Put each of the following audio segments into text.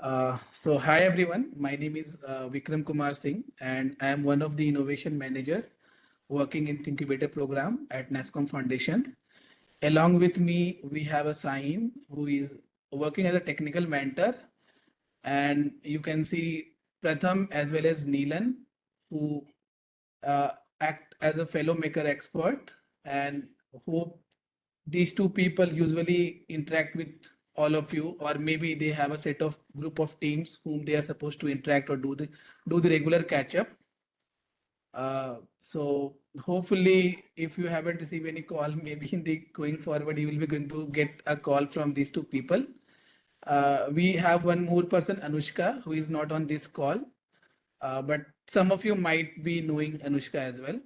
So hi everyone, my name is Vikram Kumar Singh and I am one of the innovation manager working in thingQbator program at NASCOM Foundation. Along with me, we have a Sahin who is working as a technical mentor, and you can see Pratham as well as Neelan who uh, act as a fellow maker expert, and hope these two people usually interact with all of you, or maybe they have a set of group of teams whom they are supposed to interact or do the regular catch up. So hopefully, if you haven't received any call, maybe in the going forward, you will be going to get a call from these two people. We have one more person, Anushka, who is not on this call, but some of you might be knowing Anushka as well.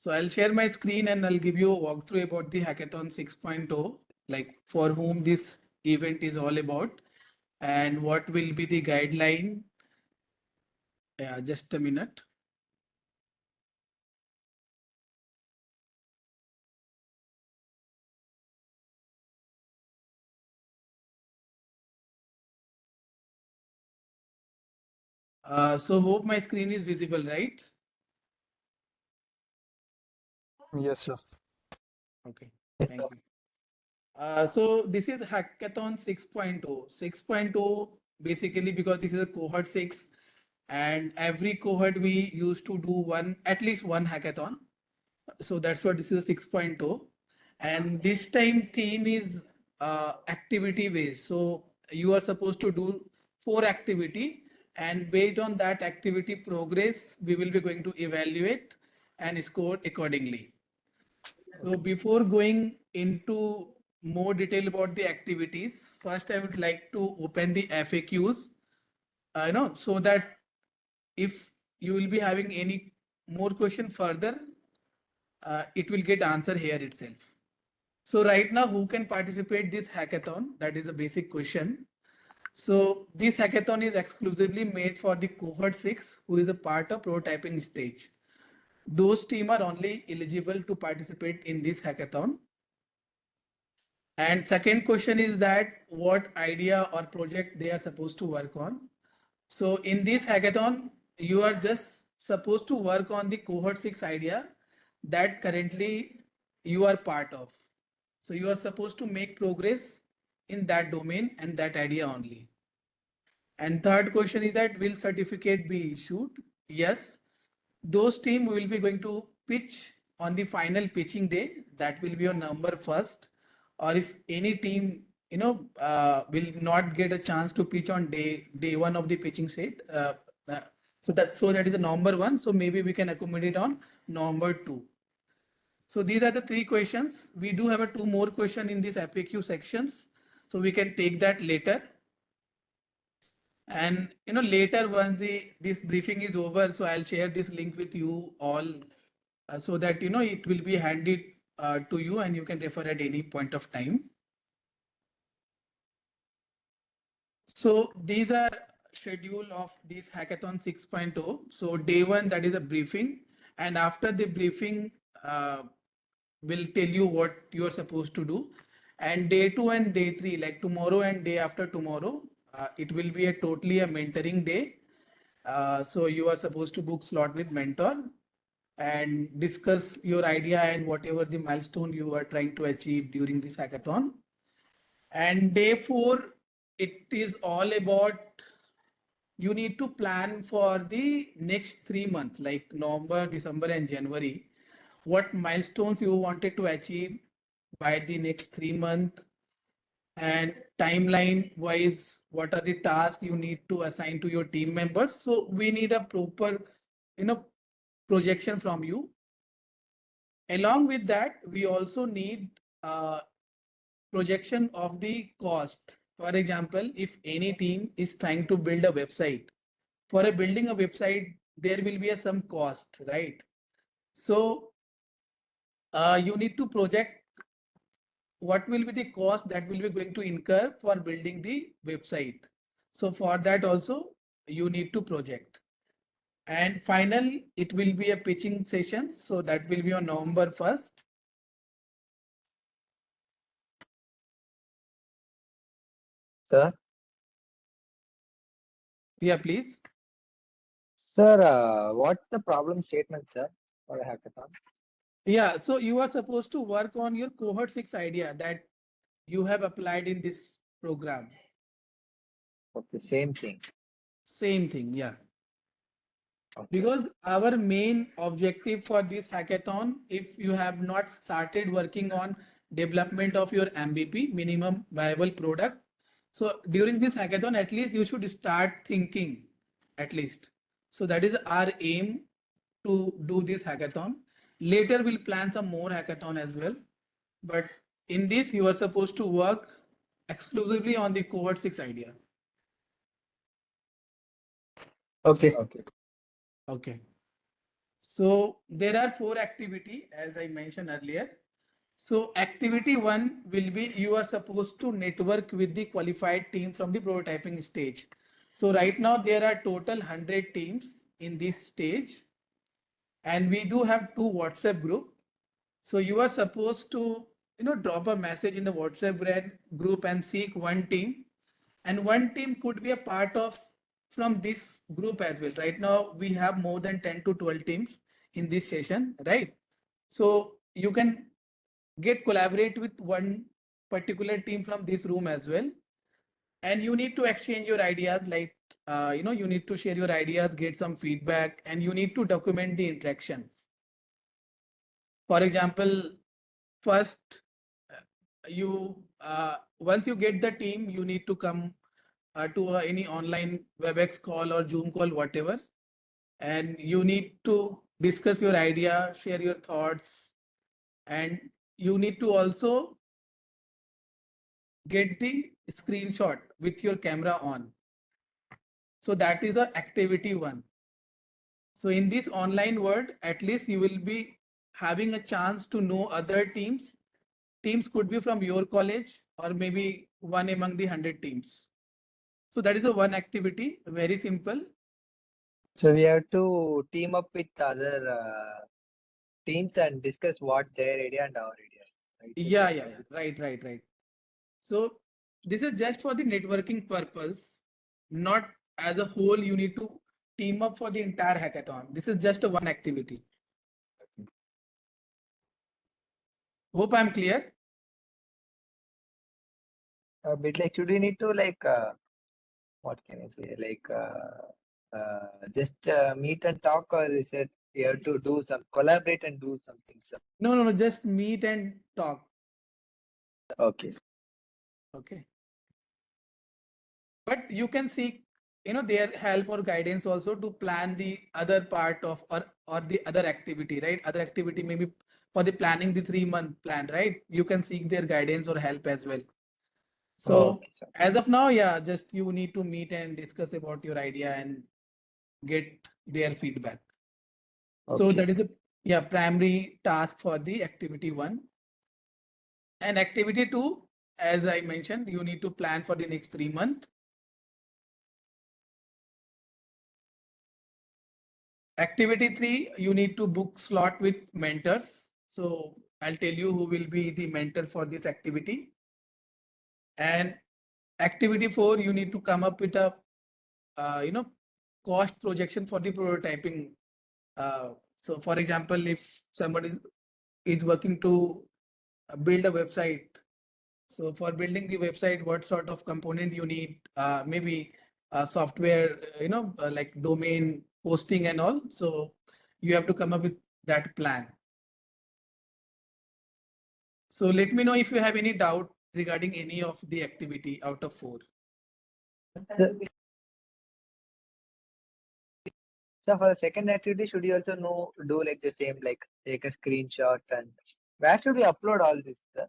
So I'll share my screen and I'll give you a walkthrough about the Hackathon 6.0, like for whom this event is all about and what will be the guideline. Yeah, just a minute. So hope my screen is visible, right? Yes, sir. Okay, thank you. So this is Hackathon 6.0. 6.0 basically because this is a cohort 6 and every cohort we used to do at least one hackathon. So that's what this is a 6.0. And this time theme is activity based. So you are supposed to do 4 activity, and based on that activity progress, we will be going to evaluate and score accordingly. So before going into more detail about the activities, first I would like to open the FAQs, so that if you will be having any more question further, it will get answer here itself. So right now, who can participate this hackathon? That is a basic question. So this hackathon is exclusively made for the cohort 6, who is a part of prototyping stage. Those team are only eligible to participate in this hackathon. And second question is that what idea or project they are supposed to work on. So in this hackathon, you are just supposed to work on the cohort 6 idea that currently you are part of. So you are supposed to make progress in that domain and that idea only. And third question is that will certificate be issued? Yes. Those team will be going to pitch on the final pitching day. That will be on November 1st. Or if any team, will not get a chance to pitch on day one of the pitching set. So that is the November 1. So maybe we can accommodate on November 2. So these are the 3 questions. We do have a 2 more question in this FAQ sections. So we can take that later. And later once this briefing is over, so I'll share this link with you all, so that it will be handed to you and you can refer at any point of time. So these are schedule of this hackathon 6.0. So day one, that is a briefing, and after the briefing, will tell you what you are supposed to do. And day 2 and day 3, like tomorrow and day after tomorrow, it will be a totally a mentoring day. So you are supposed to book slot with mentor and discuss your idea and whatever the milestone you are trying to achieve during this hackathon. And day 4, it is all about you need to plan for the next 3 months, like November, December, and January. What milestones you wanted to achieve by the next 3 months, and timeline wise, what are the tasks you need to assign to your team members. So we need a proper, you know, projection from you. Along with that, we also need projection of the cost. For example, if any team is trying to build a website, for a building a website, there will be some cost, right? So you need to project what will be the cost that will be going to incur for building the website. So for that also, you need to project. And final, it will be a pitching session. So that will be on November 1st. Sir, Yeah, please. sir, what's the problem statement, sir, for a hackathon? Yeah, so you are supposed to work on your cohort 6 idea that you have applied in this program. Okay, same thing. Same thing, yeah. Okay. Because our main objective for this hackathon, if you have not started working on development of your MVP, minimum viable product, so during this hackathon, at least you should start thinking, at least. So that is our aim to do this hackathon. Later, we'll plan some more hackathon as well. But in this, you are supposed to work exclusively on the cohort 6 idea. Okay, sir. Okay. So there are 4 activity as I mentioned earlier. So activity 1 will be you are supposed to network with the qualified team from the prototyping stage. So right now there are total 100 teams in this stage and we do have 2 WhatsApp group. So you are supposed to drop a message in the WhatsApp group and seek one team, and one team could be a part of from this group as well. Right now we have more than 10 to 12 teams in this session, right? So you can get collaborate with one particular team from this room as well, and you need to exchange your ideas like you need to share your ideas, get some feedback, and you need to document the interaction. For example, first you once you get the team, you need to come to any online WebEx call or Zoom call, whatever, and you need to discuss your idea, share your thoughts, and you need to also get the screenshot with your camera on. So that is the activity 1. So in this online world, at least you will be having a chance to know other teams. Teams could be from your college or maybe one among the 100 teams. So that is the one activity, very simple. So we have to team up with other teams and discuss what their idea and our idea. Right? So Yeah, that's yeah, how yeah. Right. So this is just for the networking purpose, not as a whole. You need to team up for the entire hackathon. This is just a one activity. Hope I'm clear. a bit like should we need to like what can I say like just meet and talk, or is it we have to do some collaborate and do something, sir? No. Just meet and talk. Okay. Okay. But you can seek their help or guidance also to plan the other part of or the other activity, right? Other activity maybe for the planning the 3-month plan, right? You can seek their guidance or help as well. So Okay, sir. as of now, yeah, just you need to meet and discuss about your idea and get their feedback. So Okay, that is sir. the primary task for the activity 1. And activity 2, as I mentioned, you need to plan for the next 3 months. Activity 3, you need to book slot with mentors. So I'll tell you who will be the mentor for this activity. And activity 4, you need to come up with a cost projection for the prototyping. So for example, if somebody is working to build a website, so for building the website, what sort of component you need, maybe software, like domain hosting and all. So you have to come up with that plan. So let me know if you have any doubt regarding any of the activity out of 4. So, so for the second activity, should you also know do like the same, like take a screenshot, and where should we upload all this, sir?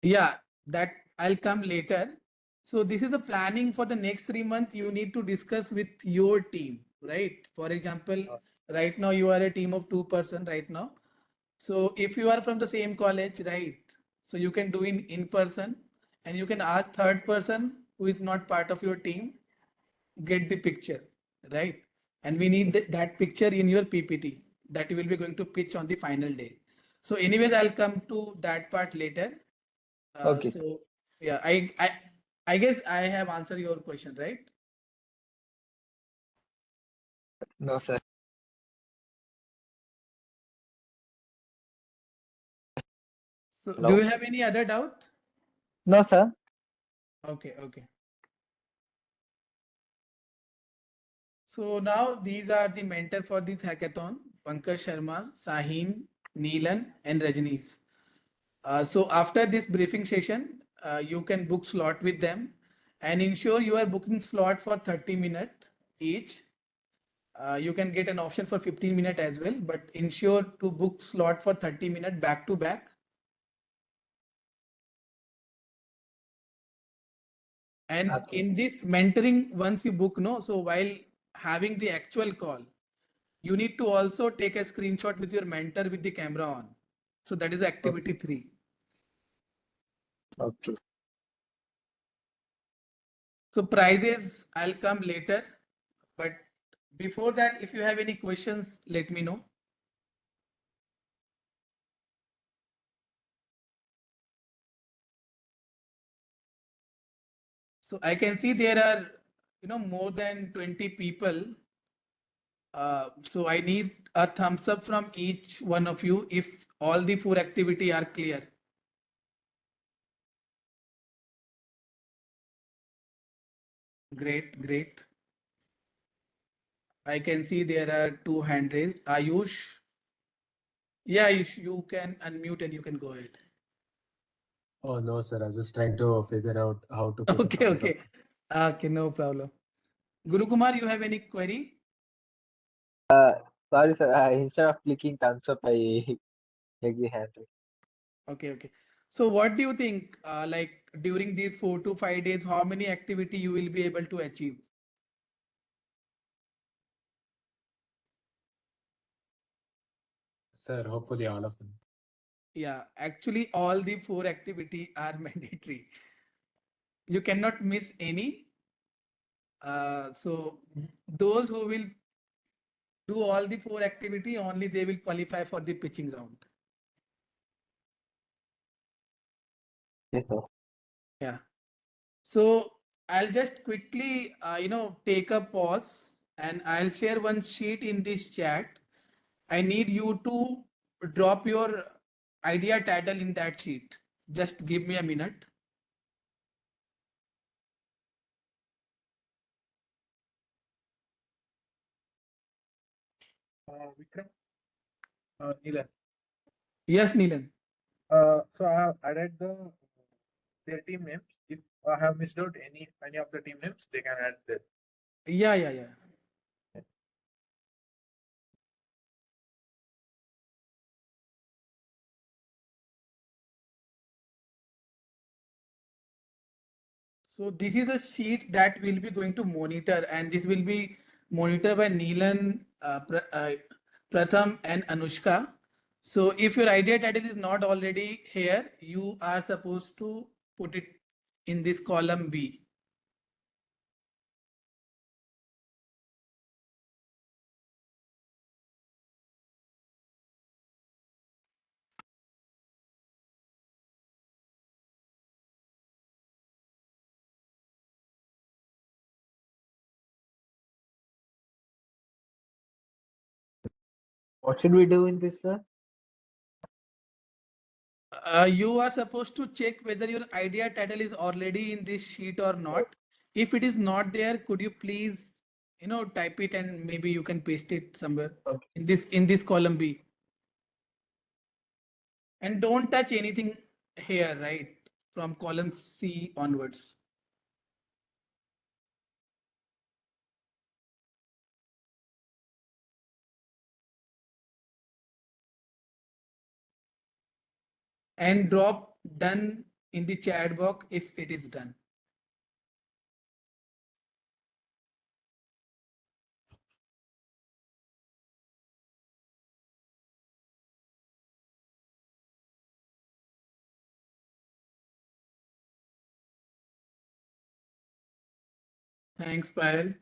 Yeah, that I'll come later. So this is the planning for the next 3 months. You need to discuss with your team, right? For example, right now you are a team of 2 person right now. So if you are from the same college, right? So you can do in person, and you can ask third person who is not part of your team, get the picture, right? And we need Yes. that picture in your PPT that you will be going to pitch on the final day. So anyways, I'll come to that part later. Okay, sir. So Yeah, I guess I have answered your question, right? No, sir. So do Hello? you have any other doubt? No, sir. Okay, okay. So now these are the mentor for this hackathon: Pankaj Sharma, Sahin, Neelan, and Rajनीश. So after this briefing session, you can book slot with them and ensure you are booking slot for 30 minutes each. You can get an option for 15 minutes as well, but ensure to book slot for 30 minutes back to back. And Okay. in this mentoring, once you book, no, so while having the actual call, you need to also take a screenshot with your mentor with the camera on. So that is activity Okay. 3. Okay. So prizes, I'll come later. But before that, if you have any questions, let me know. So I can see there are, more than 20 people. So I need a thumbs up from each one of you if all the 4 activity are clear. Great, great. I can see there are 2 hand raised. Ayush. Yeah, you can unmute and you can go ahead. Oh no, sir. I was just trying to figure out how to put a Okay, thumbs up. okay. Okay, no problem. Guru Kumar, you have any query? Sorry, sir. Instead of clicking thumbs up, I click the hand raise. Okay, okay. So what do you think, like during these 4 to 5 days, how many activity you will be able to achieve? Sir, hopefully all of them. Yeah, actually all the 4 activity are mandatory. You cannot miss any. So those who will do all the 4 activity, only they will qualify for the pitching round. Yes, sir. Yeah. So I'll just quickly, take a pause and I'll share one sheet in this chat. I need you to drop your idea title in that sheet. Just give me a minute. Vikram, Neelan. Yes, Neelan. So I have added their team names. If I have missed out any of the team names, they can add there. Yeah, yeah, yeah. So this is a sheet that will be going to monitor, and this will be monitored by Neelan, Pratham, and Anushka. So if your idea title is not already here, you are supposed to put it in this column B. What should we do in this, sir? You are supposed to check whether your idea title is already in this sheet or not. If it is not there, could you please, type it and maybe you can paste it somewhere Okay. in this column B. And don't touch anything here, right? From column C onwards. And drop done in the chat box if it is done. Thanks, Payal.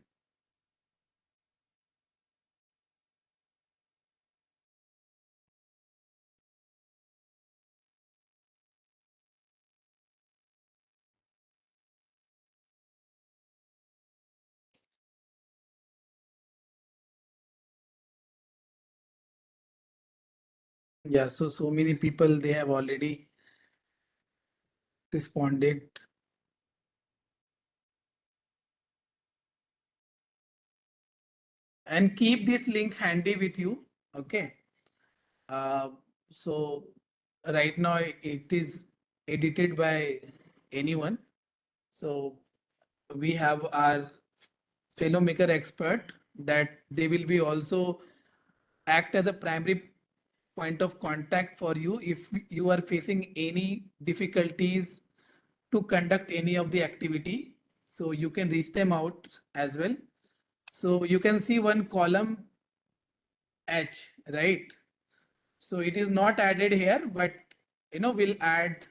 Yeah, so many people, they have already responded. And keep this link handy with you. Okay. Uh, so right now it is edited by anyone. So we have our fellow maker expert that they will be also act as a primary point of contact for you if you are facing any difficulties to conduct any of the activity. So you can reach them out as well. So you can see one column H, right? So it is not added here, but we'll add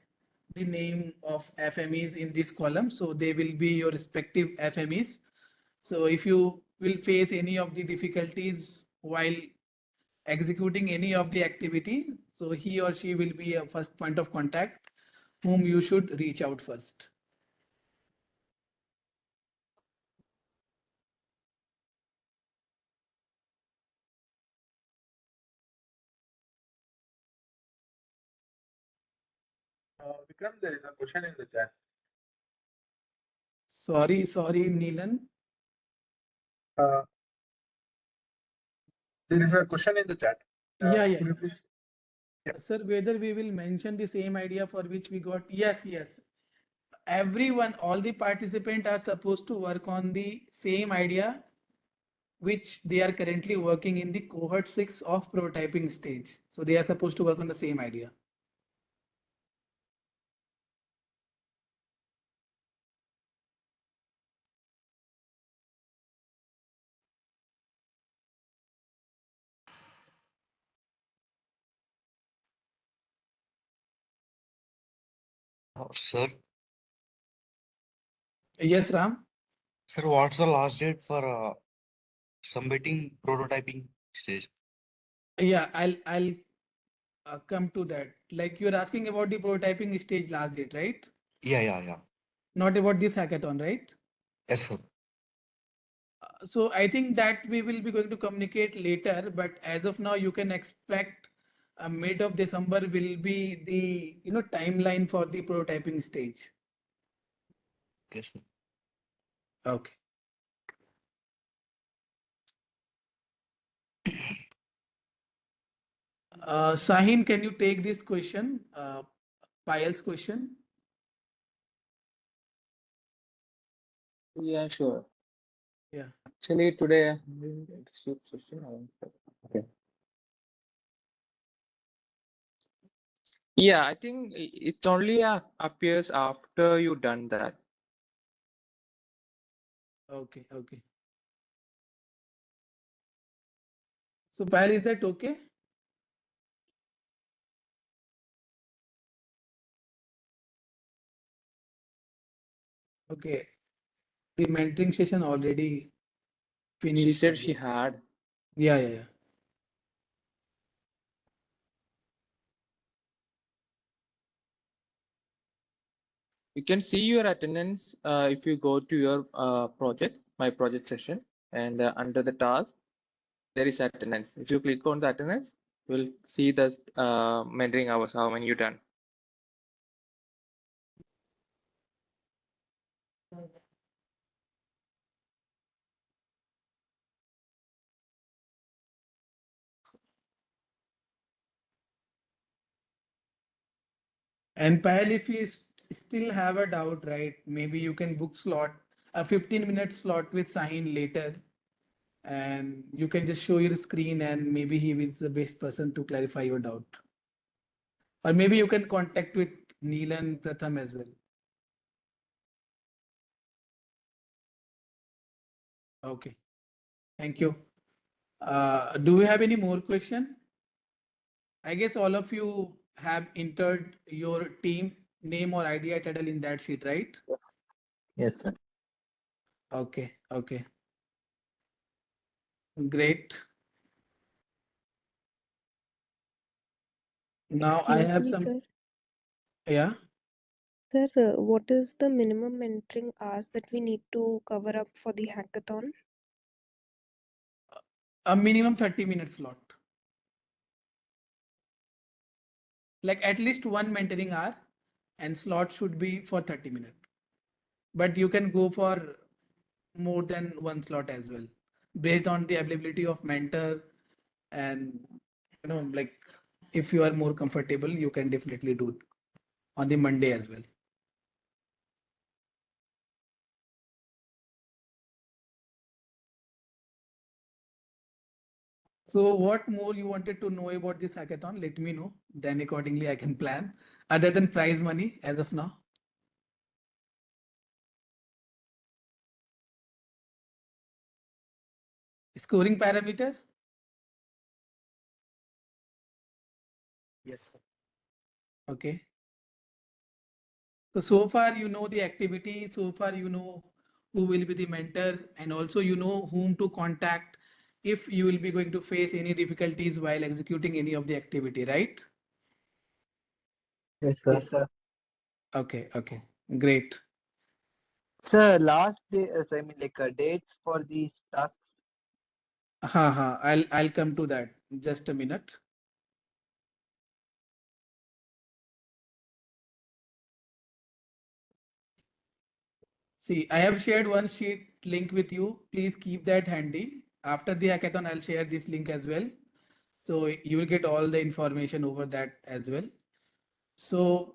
the name of FMEs in this column. So they will be your respective FMEs. So if you will face any of the difficulties while executing any of the activity, so he or she will be a first point of contact whom you should reach out first. Vikram, there is a question in the chat. Sorry, Neelan. Uh, there is a question in the chat. Yeah. Could you please? Yeah. Sir, whether we will mention the same idea for which we got, yes. Everyone, all the participants are supposed to work on the same idea which they are currently working in the cohort 6 of prototyping stage. So they are supposed to work on the same idea. Sir, Yes, Ram. sir, what's the last date for submitting prototyping stage? Yeah, I'll come to that. Like you're asking about the prototyping stage last date, right? Yeah. Not about this hackathon, right? Yes, sir. So I think that we will be going to communicate later, but as of now, you can expect mid of December will be the timeline for the prototyping stage. Yes, sir. Okay. Sahin, can you take this question? Payal's question. Yeah, sure. Yeah. Actually, today I received session. Okay. Yeah, I think it's only appears after you done that. Okay. So Payal, is that okay? Okay. The mentoring session already finished. She said I she guess. had. Yeah. You can see your attendance if you go to your project, my project session, and under the task, there is attendance. If you click on the attendance, you'll see the mentoring hours, how many you done. And Payal, if you still have a doubt, right? Maybe you can book slot, a 15-minute slot with Sahin later, and you can just show your screen, and maybe he is the best person to clarify your doubt. Or maybe you can contact with Neelan Pratham as well. Okay. Thank you. Do we have any more question? I guess all of you have entered your team name or idea title in that sheet, right? Yes, sir. Okay. Great. Now I Excuse have me, some. sir. Yeah. Sir, what is the minimum mentoring hours that we need to cover up for the hackathon? A minimum 30-minute slot. like at least one mentoring hour, and slot should be for 30 minutes. But you can go for more than one slot as well, based on the availability of mentor. And like if you are more comfortable, you can definitely do it on the Monday as well. So what more you wanted to know about this hackathon? Let me know. Then accordingly I can plan. Other than prize money as of now. Scoring parameter? Yes, sir. Okay. So far you know the activity, so far you know who will be the mentor, and also you know whom to contact if you will be going to face any difficulties while executing any of the activity, right? Yes, sir. Yes, sir. Okay, okay, great. Sir, last day, I mean, like dates for these tasks. I'll come to that. Just a minute. See, I have shared one sheet link with you. Please keep that handy. After the hackathon, I'll share this link as well. So you will get all the information over that as well. So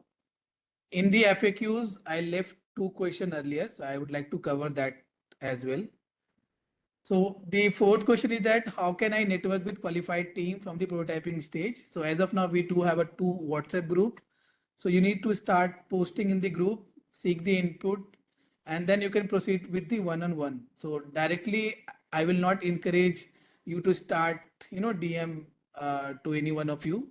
in the FAQs, I left two questions earlier. So I would like to cover that as well. So the fourth question is that how can I network with qualified team from the prototyping stage? So as of now, we do have a two WhatsApp group. So you need to start posting in the group, seek the input, and then you can proceed with the one-on-one. So directly, I will not encourage you to start, DM to any one of you.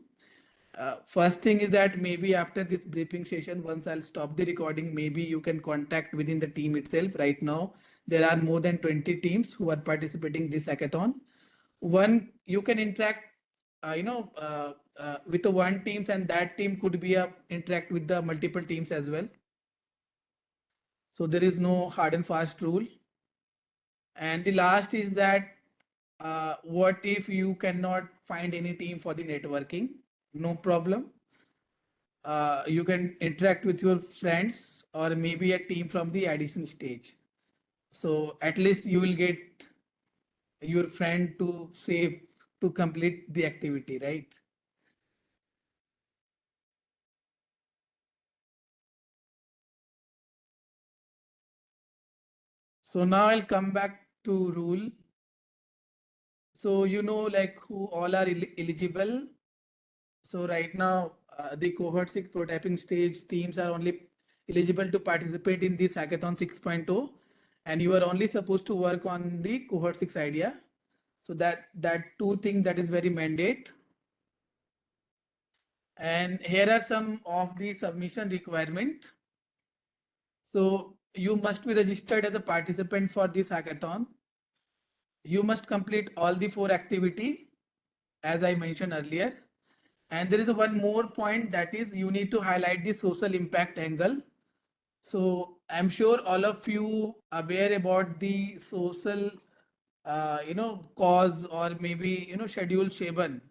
First thing is that maybe after this briefing session, once I'll stop the recording, maybe you can contact within the team itself. Right now, there are more than 20 teams who are participating this hackathon. One, you can interact, with the one teams, and that team could be interact with the multiple teams as well. So there is no hard and fast rule. And the last is that what if you cannot find any team for the networking? No problem. You can interact with your friends or maybe a team from the addition stage. So at least you will get your friend to save to complete the activity, right? So now I'll come back to rule. So like who all are eligible. So right now the cohort 6 prototyping stage teams are only eligible to participate in this hackathon 6.0, and you are only supposed to work on the cohort 6 idea. So that two things that is very mandate. And here are some of the submission requirement. So you must be registered as a participant for this hackathon. You must complete all the 4 activity as I mentioned earlier. And there is one more point, that is you need to highlight the social impact angle. So I'm sure all of you are aware about the social, cause, or maybe, schedule 7.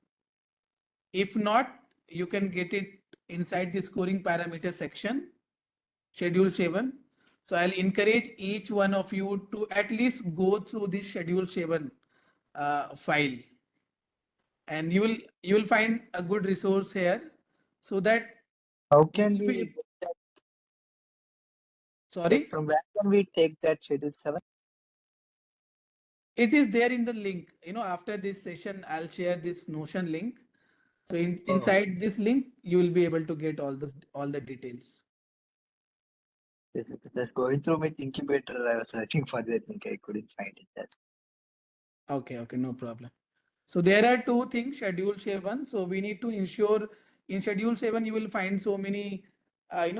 If not, you can get it inside the scoring parameter section, schedule 7. So I'll encourage each one of you to at least go through this schedule 7 file, and you will find a good resource here, so that How you can will we be, get that? Like sorry, from where can we take that schedule 7? it is there in the link. After this session, I'll share this Notion link. So inside this link, you will be able to get all the details. Just going through my thingQbator, I was searching for that link. I couldn't find it. That's Okay, no problem. So there are two things, schedule 7. So we need to ensure in schedule 7, you will find so many,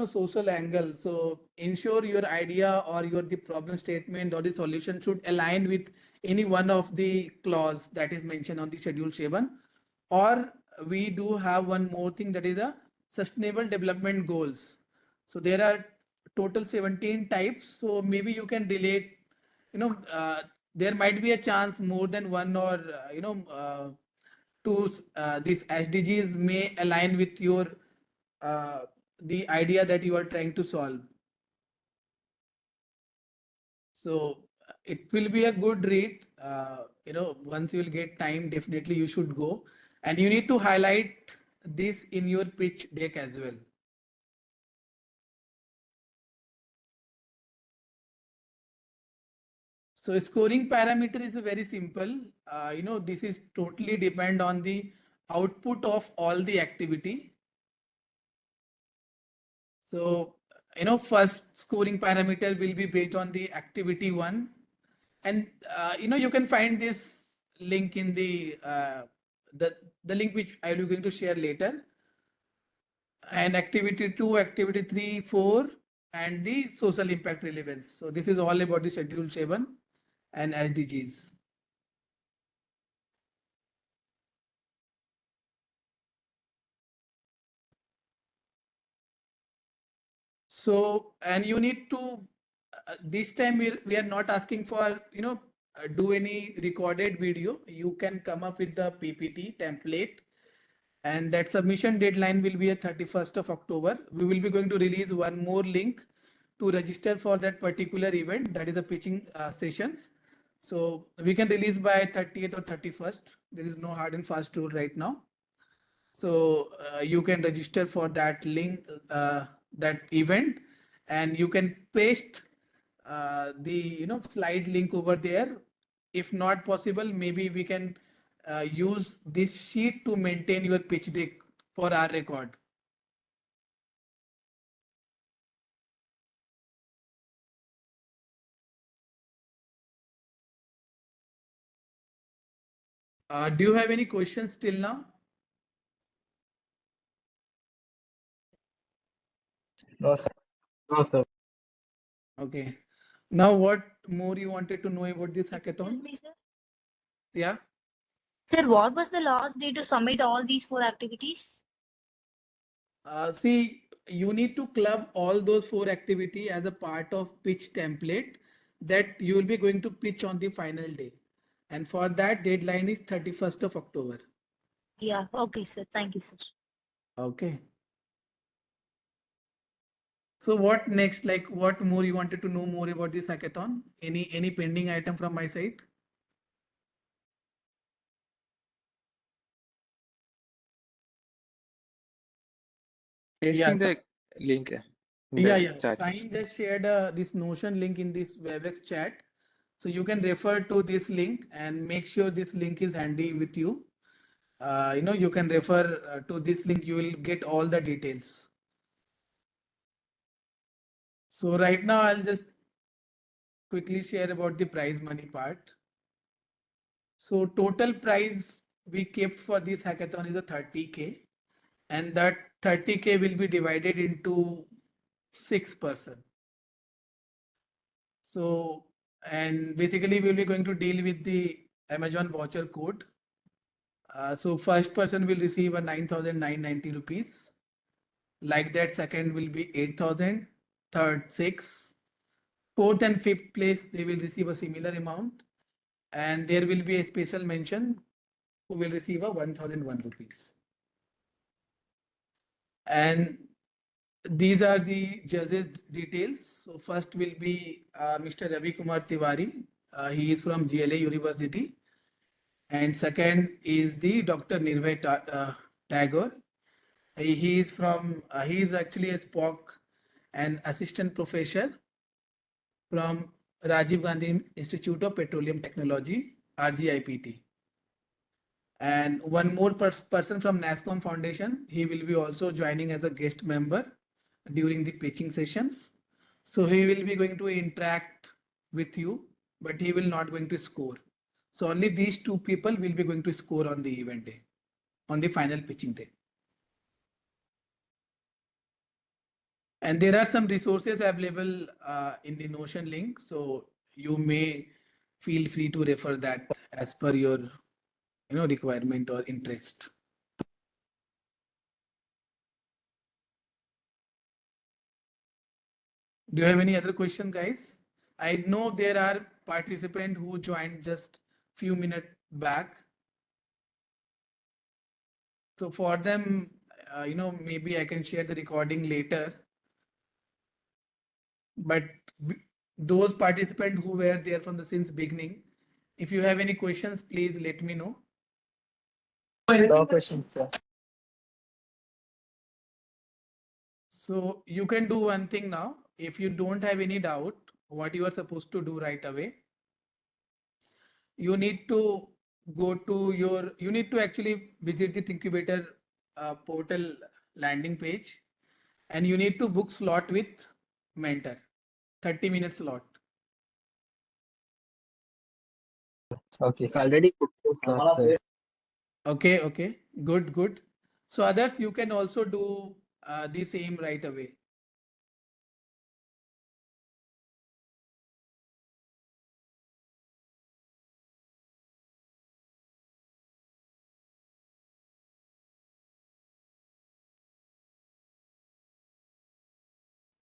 social angles. So ensure your idea or the problem statement or the solution should align with any one of the clause that is mentioned on the schedule 7. Or we do have one more thing, that is a sustainable development goals. So there are total 17 types. So maybe you can relate, there might be a chance more than one, or two these SDGs may align with your the idea that you are trying to solve. So it will be a good read. Once you will get time, definitely you should go. And you need to highlight this in your pitch deck as well. So scoring parameter is very simple. This is totally depend on the output of all the activity. So, first scoring parameter will be based on the activity one. And, you can find this link in the link which I will be going to share later. And activity 2, activity 3, 4, and the social impact relevance. So this is all about the schedule 7 and SDGs. So, and you need to, this time we are not asking for, do any recorded video. You can come up with the PPT template, and that submission deadline will be at 31st of October. We will be going to release one more link to register for that particular event, that is the pitching sessions. So we can release by 30th or 31st. There is no hard and fast rule right now. So you can register for that link, that event, and you can paste the slide link over there. If not possible, maybe we can use this sheet to maintain your pitch deck for our record. Do you have any questions till now? No, sir. No, sir. Okay. Now, what more you wanted to know about this hackathon? Excuse me, sir. Yeah. Sir, what was the last day to submit all these 4 activities? See, you need to club all those 4 activity as a part of pitch template that you will be going to pitch on the final day. And for that, deadline is 31st of October. Yeah, okay, sir. Thank you, sir. Okay. So what next? Like, what more you wanted to know more about this hackathon? Any pending item from my side? Pasting Yes. the link in Yeah, the yeah. chat. Sain just shared this Notion link in this WebEx chat. So you can refer to this link and make sure this link is handy with you. You can refer to this link, you will get all the details. So right now I'll just quickly share about the prize money part. So total prize we kept for this hackathon is a 30K, and that 30K will be divided into 6%. So, and basically we'll be going to deal with the Amazon voucher code. So first person will receive a 9,990 rupees. Like that, second will be 8,000, third 6, fourth and fifth place they will receive a similar amount, and there will be a special mention who will receive a 1,001 rupees. And these are the judges details. So first will be Mr. Ravi Kumar Tiwari. He is from GLA University. And second is the Dr. Nirvay Tagore. He is from, he is actually a Spock and assistant professor from Rajiv Gandhi Institute of Petroleum Technology, RGIPT. And one more person from NASCOM Foundation, he will be also joining as a guest member during the pitching sessions. So he will be going to interact with you, but he will not going to score. So only these 2 people will be going to score on the event day, on the final pitching day. And there are some resources available in the Notion link. So you may feel free to refer that as per your requirement or interest. Do you have any other question, guys? I know there are participants who joined just few minutes back. So for them, maybe I can share the recording later. But those participants who were there from the since beginning, if you have any questions, please let me know. No questions, sir. So you can do one thing now. If you don't have any doubt, what you are supposed to do right away, you need to you need to actually visit the thingQbator portal landing page, and you need to book slot with mentor, 30-minute slot. Okay, so already booked the slot, sir. Okay, good. So others, you can also do the same right away.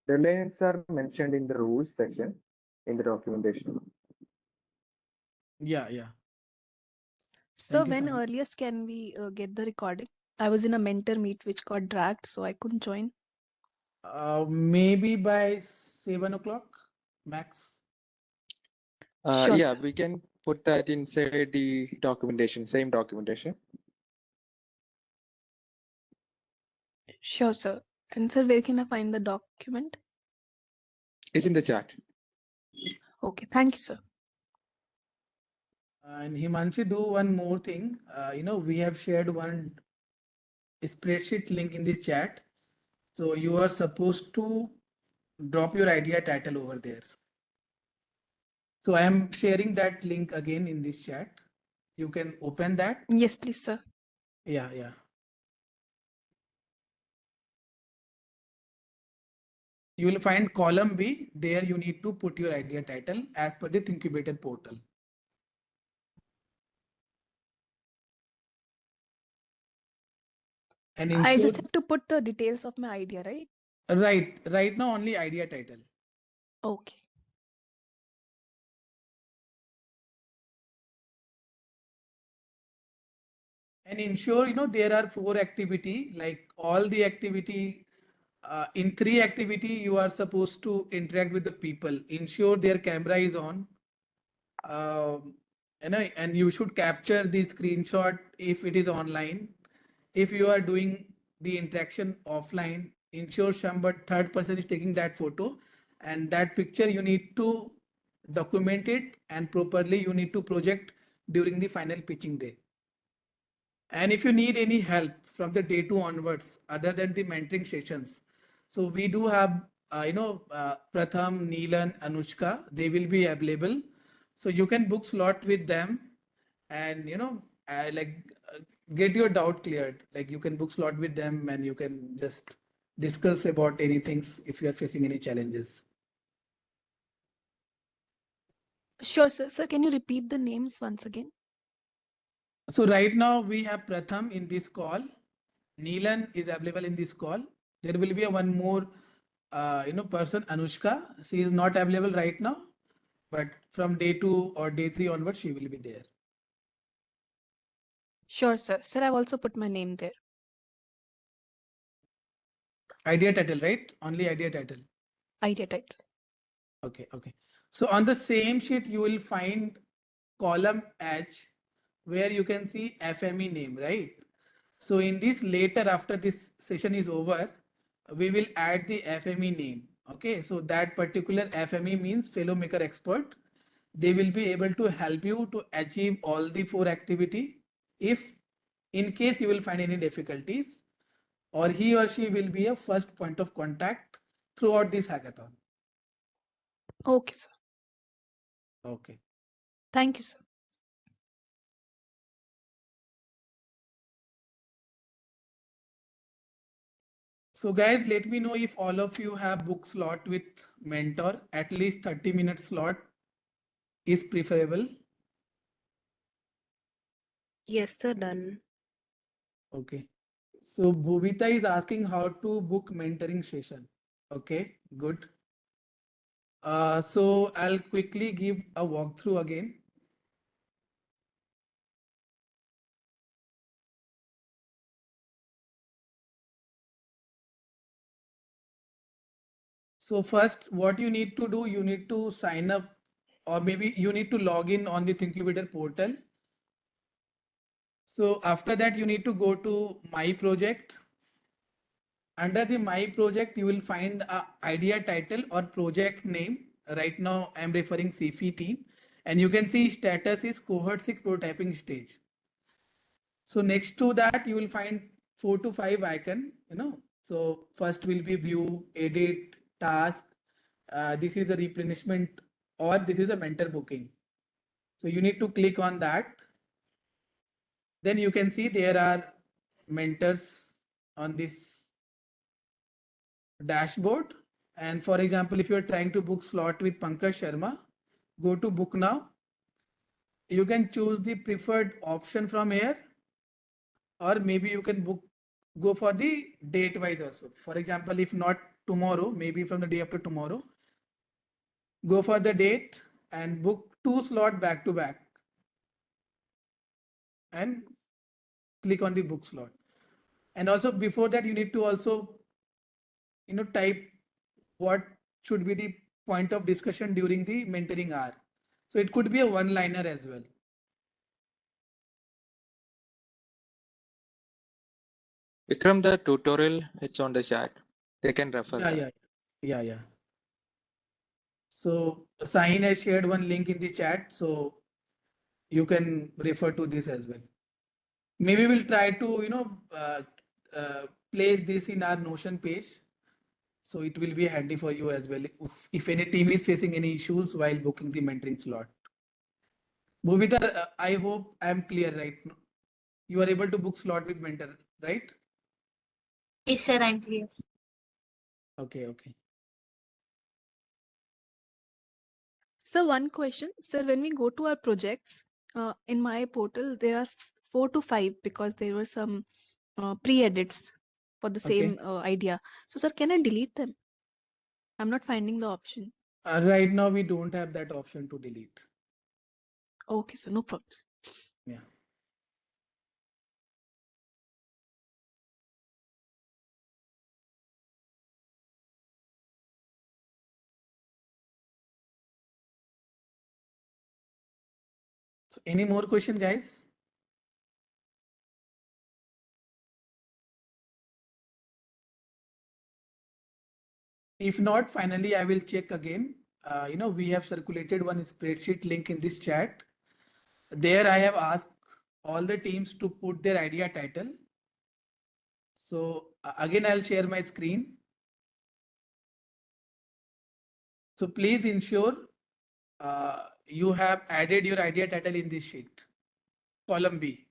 Deadlines are mentioned in the rules section in the documentation. Yeah. So Thank you, when Sani. earliest can we get the recording? I was in a mentor meet which got dragged, so I couldn't join. Maybe by 7 o'clock max. Sure, Yeah, sir. we can put that inside the documentation, same documentation. Sure, sir. And sir, where can I find the document? It's in the chat. Okay, thank you, sir. And Himanshi, do one more thing. We have shared one spreadsheet link in the chat. So you are supposed to drop your idea title over there. So I am sharing that link again in this chat. You can open that. Yes, please, sir. Yeah. You will find column B. There you need to put your idea title as per the thingQbator portal. And I just ensure, have to put the details of my idea, right? right now only idea title. Okay. And ensure, there are 4 activity, like all the activity, in 3 activity, you are supposed to interact with the people. Ensure their camera is on. And you should capture the screenshot if it is online. If you are doing the interaction offline, ensure some but third person is taking that photo, and that picture you need to document it, and properly you need to project during the final pitching day. And if you need any help from the day 2 onwards, other than the mentoring sessions, so we do have, Pratham, Neelan, Anushka, they will be available. So you can book slot with them, and, get your doubt cleared. Like you can book slot with them, and you can just discuss about anything if you are facing any challenges. Sure, sir. Sir, can you repeat the names once again? So right now we have Pratham in this call. Neelan is available in this call. There will be a one more, person, Anushka. She is not available right now, but from day 2 or day 3 onwards, she will be there. Sure, sir. Sir, I've also put my name there. Idea title, right? Only idea title. Idea title. Okay. So on the same sheet, you will find column H where you can see FME name, right? So in this later, after this session is over, we will add the FME name. Okay, so that particular FME means fellow maker expert. They will be able to help you to achieve all the 4 activity. If in case you will find any difficulties, or he or she will be a first point of contact throughout this hackathon. Okay, sir. Okay. Thank you, sir. So guys, let me know if all of you have book slot with mentor. At least 30-minute slot is preferable. Yes, sir, done. Okay. So Bhuvita is asking how to book mentoring session. Okay, good. So I'll quickly give a walkthrough again. So first, what you need to do, you need to sign up, or maybe you need to log in on the thingQbator portal. So after that, you need to go to My Project. Under the My Project, you will find a idea title or project name. Right now, I'm referring CFE team, and you can see status is cohort 6 prototyping stage. So next to that, you will find 4 to 5 icon, So first will be view, edit, task. This is a replenishment or this is a mentor booking. So you need to click on that. Then you can see there are mentors on this dashboard. And for example, if you're trying to book slot with Pankaj Sharma, go to book now. You can choose the preferred option from here, or maybe you can go for the date wise also. For example, if not tomorrow, maybe from the day after tomorrow, go for the date and book 2 slot back to back and click on the book slot. And also before that, you need to also type what should be the point of discussion during the mentoring hour. So it could be a one liner as well. Vikram, the tutorial, it's on the chat. They can refer that. Yeah. So Sahin has shared one link in the chat, so you can refer to this as well. Maybe we'll try to place this in our Notion page, so it will be handy for you as well if any team is facing any issues while booking the mentoring slot. Bhuvita, I hope I am clear right now. You are able to book slot with mentor, right? Yes, sir, I'm clear. Okay. So one question, sir, when we go to our projects, in my portal, there are 4 to 5 because there were some pre-edits for the same idea. So, sir, can I delete them? I'm not finding the option. Right now we don't have that option to delete. Okay, so no problems. Yeah. So any more question, guys? If not, finally, I will check again. We have circulated one spreadsheet link in this chat. There I have asked all the teams to put their idea title. So again, I'll share my screen. So please ensure you have added your idea title in this sheet, column B.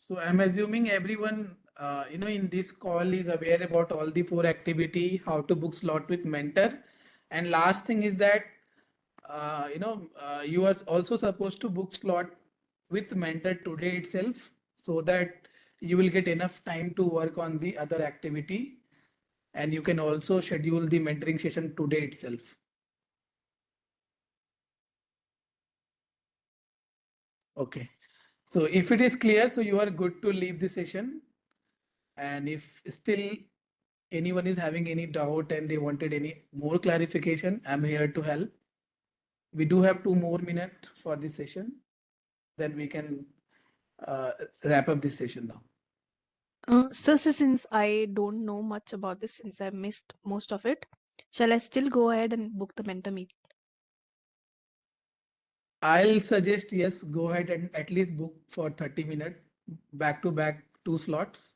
So I'm assuming everyone, in this call is aware about all the 4 activity, how to book slot with mentor. And last thing is that, you are also supposed to book slot with mentor today itself, so that you will get enough time to work on the other activity. And you can also schedule the mentoring session today itself. Okay. So if it is clear, so you are good to leave the session. And if still anyone is having any doubt and they wanted any more clarification, I'm here to help. We do have 2 more minutes for this session. Then we can wrap up this session now. So since I don't know much about this, since I missed most of it, shall I still go ahead and book the mentor meet? I'll suggest, yes, go ahead and at least book for 30 minutes, back to back 2 slots.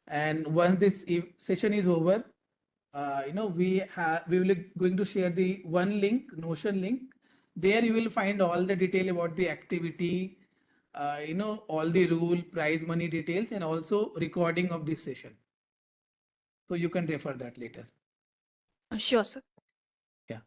And once this session is over, we will going to share the one link, Notion link. There you will find all the detail about the activity, all the rule, prize money details, and also recording of this session. So you can refer that later. Sure, sir. Yeah.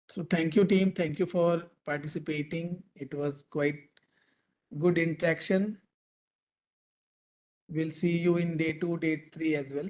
So thank you, team. Thank you for participating. It was quite good interaction. We'll see you in day 2, day 3 as well.